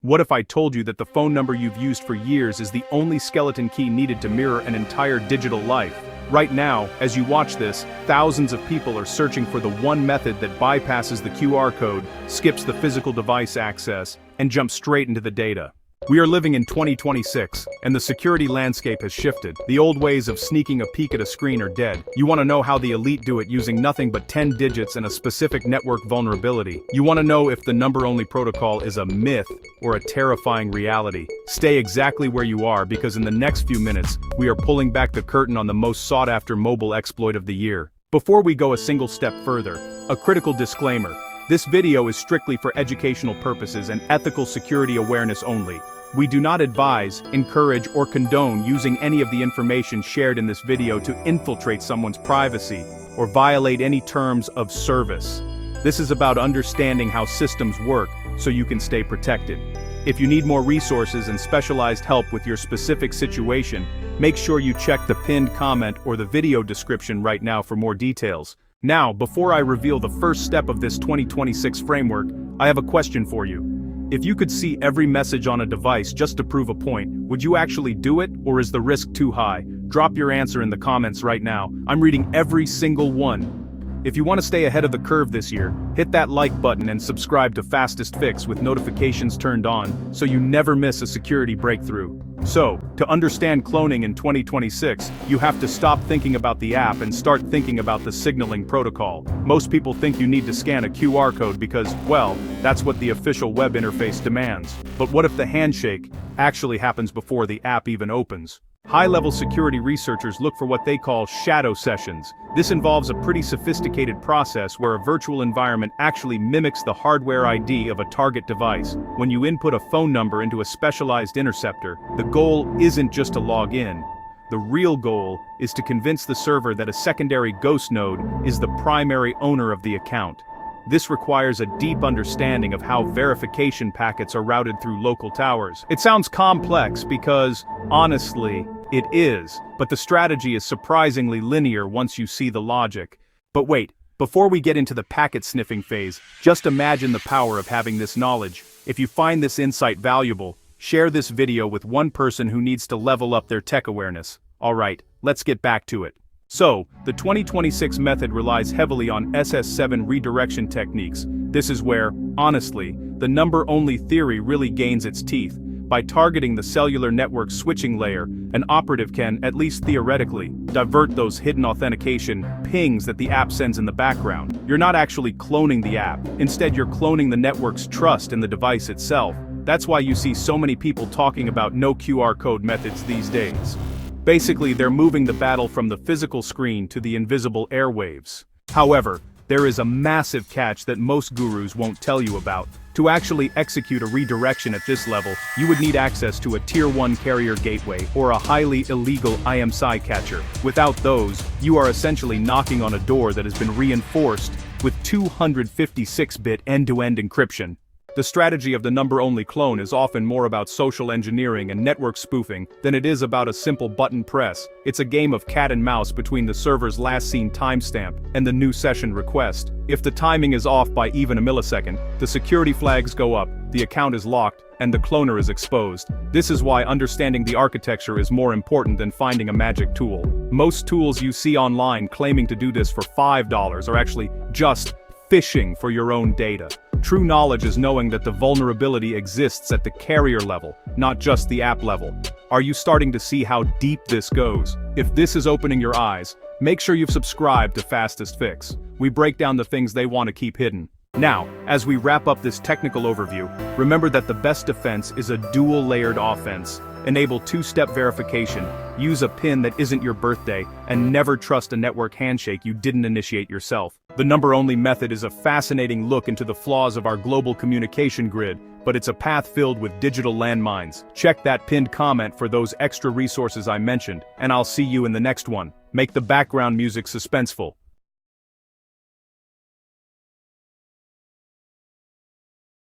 What if I told you that the phone number you've used for years is the only skeleton key needed to mirror an entire digital life? Right now, as you watch this, thousands of people are searching for the one method that bypasses the QR code, skips the physical device access, and jumps straight into the data. We are living in 2026, and the security landscape has shifted. The old ways of sneaking a peek at a screen are dead. You want to know how the elite do it using nothing but 10 digits and a specific network vulnerability. You want to know if the number-only protocol is a myth or a terrifying reality. Stay exactly where you are, because in the next few minutes, we are pulling back the curtain on the most sought-after mobile exploit of the year. Before we go a single step further, a critical disclaimer. This video is strictly for educational purposes and ethical security awareness only. We do not advise, encourage, or condone using any of the information shared in this video to infiltrate someone's privacy or violate any terms of service. This is about understanding how systems work so you can stay protected. If you need more resources and specialized help with your specific situation, make sure you check the pinned comment or the video description right now for more details. Now, before I reveal the first step of this 2026 framework, I have a question for you. If you could see every message on a device just to prove a point, would you actually do it, or is the risk too high? Drop your answer in the comments right now. I'm reading every single one. If you want to stay ahead of the curve this year, hit that like button and subscribe to Fastest Fix with notifications turned on so you never miss a security breakthrough. So, to understand cloning in 2026, you have to stop thinking about the app and start thinking about the signaling protocol. Most people think you need to scan a QR code because, well, that's what the official web interface demands. But what if the handshake actually happens before the app even opens? High-level security researchers look for what they call shadow sessions. This involves a pretty sophisticated process where a virtual environment actually mimics the hardware ID of a target device. When you input a phone number into a specialized interceptor, the goal isn't just to log in. The real goal is to convince the server that a secondary ghost node is the primary owner of the account. This requires a deep understanding of how verification packets are routed through local towers. It sounds complex because, honestly, it is, but the strategy is surprisingly linear once you see the logic. But wait, before we get into the packet sniffing phase, just imagine the power of having this knowledge. If you find this insight valuable, share this video with one person who needs to level up their tech awareness. Alright, let's get back to it. So, the 2026 method relies heavily on SS7 redirection techniques. This is where, honestly, the number-only theory really gains its teeth. By targeting the cellular network switching layer, an operative can, at least theoretically, divert those hidden authentication pings that the app sends in the background. You're not actually cloning the app. Instead, you're cloning the network's trust in the device itself. That's why you see so many people talking about no QR code methods these days. Basically, they're moving the battle from the physical screen to the invisible airwaves. However, there is a massive catch that most gurus won't tell you about. To actually execute a redirection at this level, you would need access to a Tier 1 carrier gateway or a highly illegal IMSI catcher. Without those, you are essentially knocking on a door that has been reinforced with 256-bit end-to-end encryption. The strategy of the number-only clone is often more about social engineering and network spoofing than it is about a simple button press. It's a game of cat and mouse between the server's last seen timestamp and the new session request. If the timing is off by even a millisecond, the security flags go up, the account is locked, and the cloner is exposed. This is why understanding the architecture is more important than finding a magic tool. Most tools you see online claiming to do this for $5 are actually just phishing for your own data. True knowledge is knowing that the vulnerability exists at the carrier level, not just the app level. Are you starting to see how deep this goes? If this is opening your eyes, make sure you've subscribed to Fastest Fix. We break down the things they want to keep hidden. Now, as we wrap up this technical overview, remember that the best defense is a dual-layered offense. Enable two-step verification, use a PIN that isn't your birthday, and never trust a network handshake you didn't initiate yourself. The number-only method is a fascinating look into the flaws of our global communication grid, but it's a path filled with digital landmines. Check that pinned comment for those extra resources I mentioned, and I'll see you in the next one. Make the background music suspenseful.